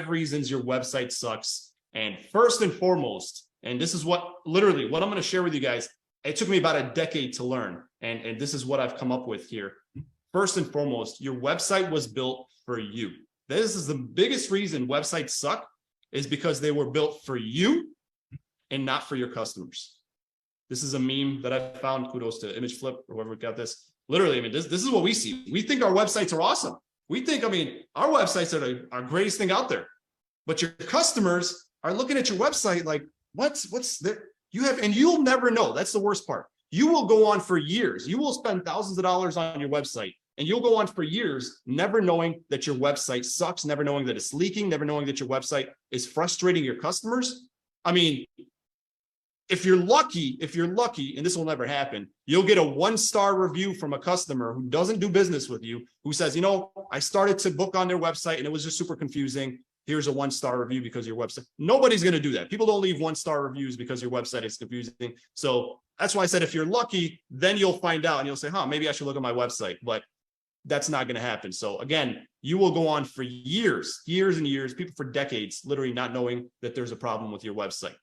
reasons your website sucks. And first and foremost, and this is what literally what I'm going to share with you guys. It took me about a decade to learn. And this is what I've come up with here. First and foremost, your website was built for you. This is the biggest reason websites suck, is because they were built for you and not for your customers. This is a meme that I found. Kudos to Image Flip or whoever got this. Literally, I mean, this is what we see. We think our websites are awesome. We think, I mean, our websites are our greatest thing out there. But your customers are looking at your website like, what's there? You have, and you'll never know. That's the worst part. You will go on for years. You will spend thousands of dollars on your website, and you'll go on for years never knowing that your website sucks, never knowing that it's leaking, never knowing that your website is frustrating your customers. I mean, if you're lucky, and this will never happen, you'll get a 1-star review from a customer who doesn't do business with you, who says, you know, I started to book on their website and it was just super confusing. Here's a 1-star review because of your website. Nobody's going to do that. People don't leave 1-star reviews because your website is confusing. So that's why I said, if you're lucky, then you'll find out and you'll say, maybe I should look at my website, but that's not going to happen. So again, you will go on for years and years, people for decades, literally not knowing that there's a problem with your website.